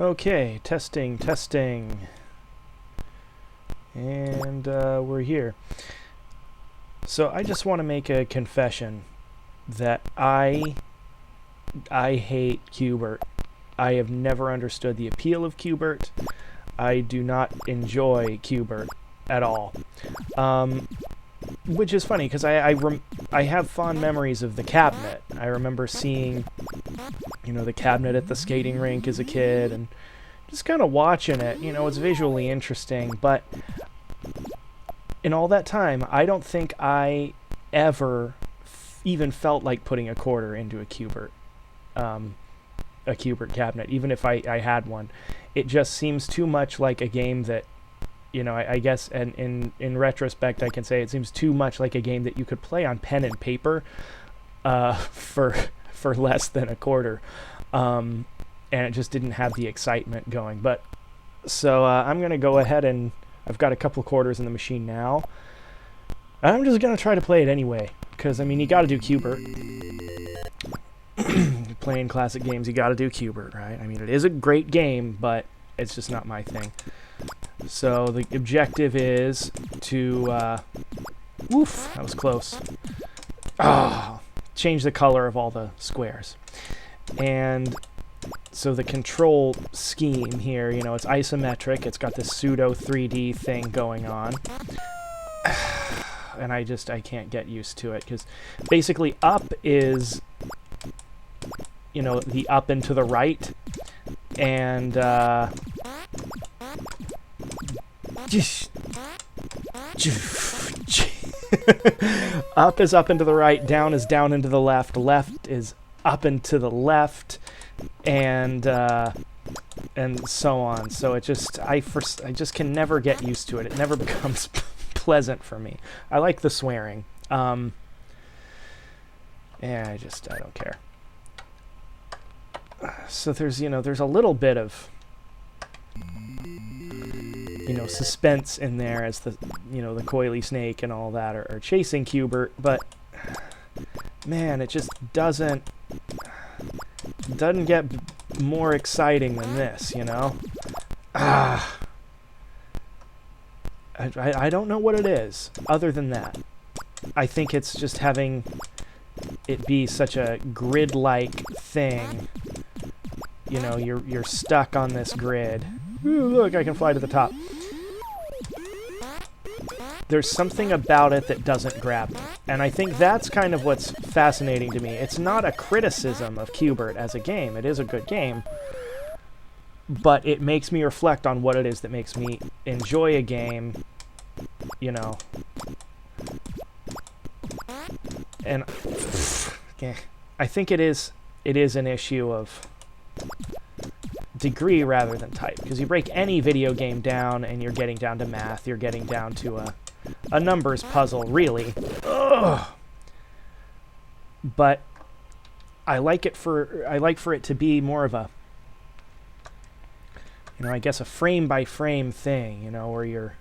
Okay, testing, testing. And we're here. So I just want to make a confession that I hate Q Bert. I have never understood the appeal of Q Bert. I do not enjoy Q Bert at all. Which is funny, because I have fond memories of the cabinet. I remember seeing, the cabinet at the skating rink as a kid, and just kind of watching it. It's visually interesting, but in all that time, I don't think I ever even felt like putting a quarter into a Q Bert cabinet, even if I had one. It just seems too much like a game that, I guess, and in retrospect, I can say it seems too much like a game that you could play on pen and paper for less than a quarter. And it just didn't have the excitement going. But so I'm going to go ahead, and I've got a couple quarters in the machine now. I'm just going to try to play it anyway, because, you got to do Q Bert. Playing classic games, you got to do Q Bert, right? It is a great game, but it's just not my thing. So the objective is to, woof, that was close. Change the color of all the squares. And so the control scheme here, it's isometric. It's got this pseudo 3D thing going on. And I can't get used to it, because basically up is, the up and to the right, and up is up and to the right, down is down and to the left, left is up and to the left, and so on. So it just I just can never get used to it. It never becomes pleasant for me. I like the swearing. I don't care. So there's a little bit of suspense in there as the the coily snake and all that are chasing Q Bert, but man, it just doesn't get more exciting than this, I don't know what it is other than that. I think it's just having it be such a grid-like thing. You're stuck on this grid. Ooh, look, I can fly to the top. There's something about it that doesn't grab me. And I think that's kind of what's fascinating to me. It's not a criticism of Q Bert as a game. It is a good game. But it makes me reflect on what it is that makes me enjoy a game, And I think it is an issue of degree rather than type, because you break any video game down and you're getting down to math, you're getting down to a numbers puzzle, really. Ugh. But I like for it to be more of a I guess a frame by frame thing, where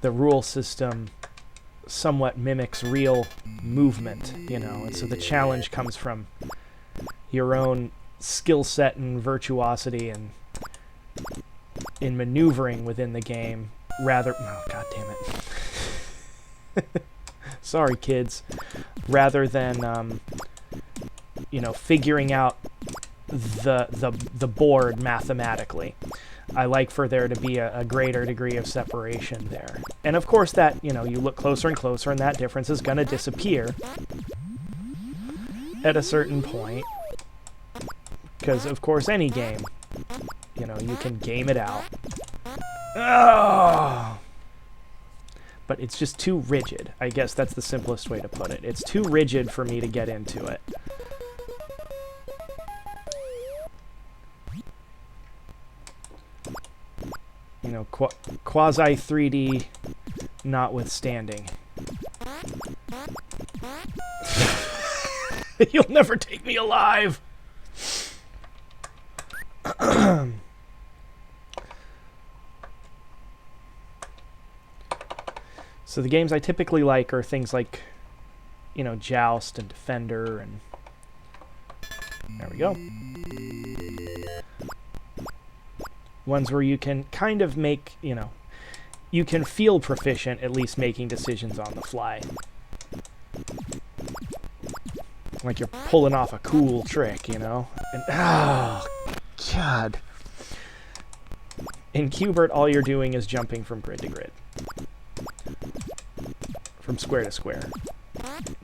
the rule system somewhat mimics real movement, and so the challenge comes from your own skill set and virtuosity and in maneuvering within the game, rather god damn it. Sorry, kids. Rather than figuring out the board mathematically. I like for there to be a greater degree of separation there. And of course that, you look closer and closer, and that difference is going to disappear at a certain point. Because, of course, any game, you can game it out. Oh! But it's just too rigid. I guess that's the simplest way to put it. It's too rigid for me to get into it. Quasi 3D notwithstanding. You'll never take me alive! So the games I typically like are things like, Joust and Defender, and there we go. Ones where you can kind of make, you can feel proficient at least making decisions on the fly. Like you're pulling off a cool trick, And, oh, God. In Q Bert, all you're doing is jumping from grid to grid. From square to square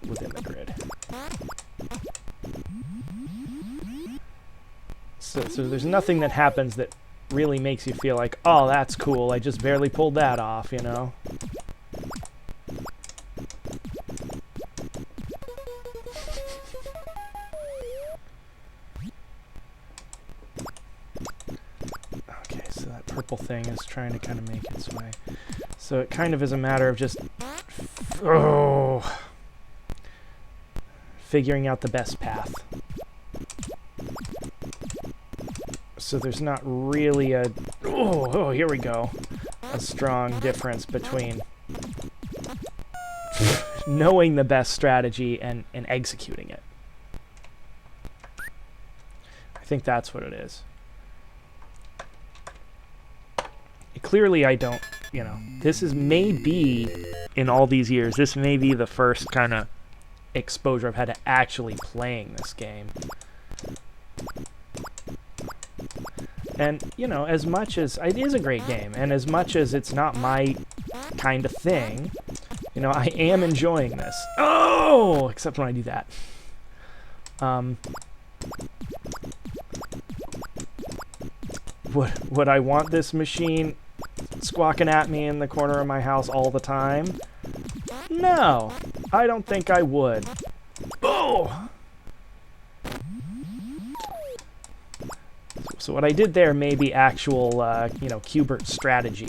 within the grid. So there's nothing that happens that really makes you feel like, oh, that's cool, I just barely pulled that off, Okay, so that purple thing is trying to kind of make its way. So it kind of is a matter of just figuring out the best path. So there's not really a here we go, a strong difference between knowing the best strategy and executing it. I think that's what it is. Clearly I don't, this is maybe, in all these years, this may be the first kind of exposure I've had to actually playing this game. And, as much as it is a great game, and as much as it's not my kind of thing, I am enjoying this. Oh! Except when I do that. Would I want this machine squawking at me in the corner of my house all the time? No, I don't think I would. Oh! So what I did there may be actual, Q Bert strategy.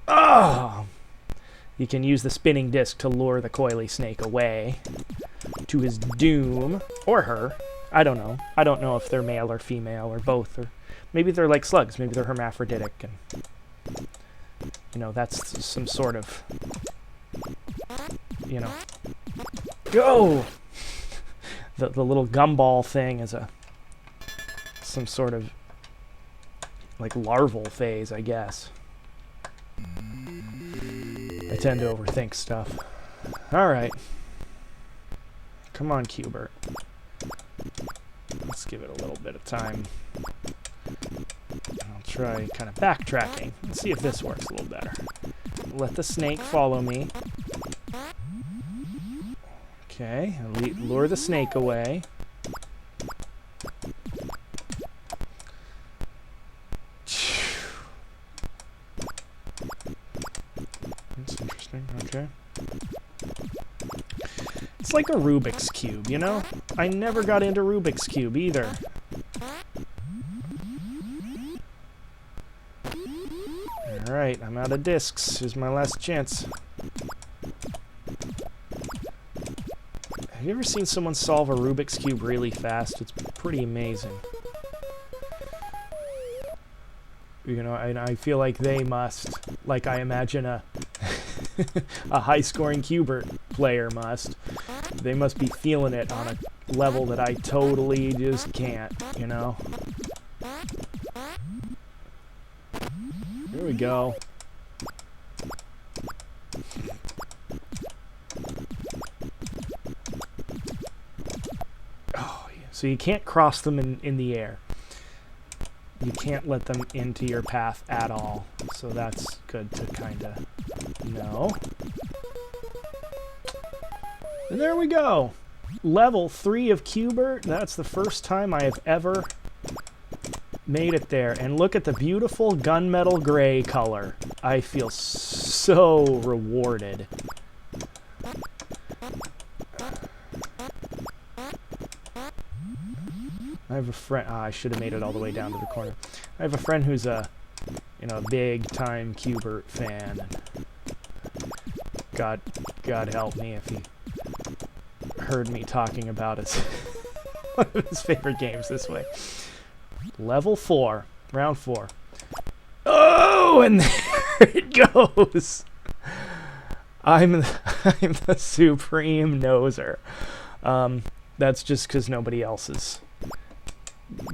Oh! You can use the spinning disc to lure the coily snake away to his doom, or her. I don't know. I don't know if they're male or female or both, or maybe they're like slugs. Maybe they're hermaphroditic, and that's some sort of, go. The little gumball thing is some sort of like larval phase, I guess. I tend to overthink stuff. All right. Come on, Q Bert. Let's give it a little bit of time. I'll try kind of backtracking. Let's see if this works a little better. Let the snake follow me. Okay, lure the snake away. That's interesting, okay. It's like a Rubik's Cube, I never got into Rubik's Cube either. Alright, I'm out of discs. Here's my last chance. Have you ever seen someone solve a Rubik's Cube really fast? It's pretty amazing. And I feel like they must, like I imagine a a high-scoring Q Bert player must. They must be feeling it on a level that I totally just can't, Here we go. Oh, yeah. So you can't cross them in the air. You can't let them into your path at all. So that's good to kind of know. And there we go. Level 3 of Q Bert. That's the first time I have ever made it there. And look at the beautiful gunmetal gray color. I feel so rewarded. I have a friend. I should have made it all the way down to the corner. I have a friend who's a, big time Q Bert fan. God help me if he heard me talking about his one of his favorite games this way. Level 4, round 4. Oh, and there it goes. I'm the supreme noser. That's just because nobody else is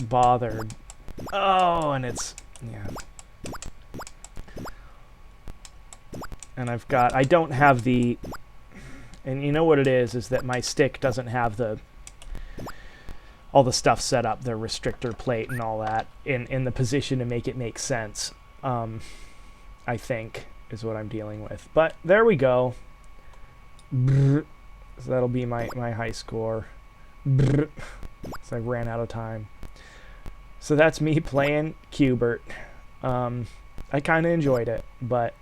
bothered Oh, and it's, yeah. And I don't have the, and you know what it is that my stick doesn't have all the stuff set up, the restrictor plate and all that, in the position to make it make sense, I think, is what I'm dealing with. But there we go. So that'll be my high score. So I ran out of time. So that's me playing Q Bert. I kind of enjoyed it, but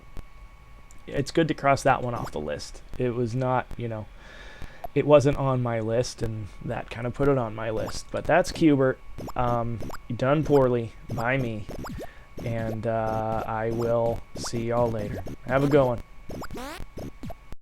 it's good to cross that one off the list. It was not, it wasn't on my list, and that kind of put it on my list. But that's Q Bert. Done poorly by me. And I will see y'all later. Have a good one.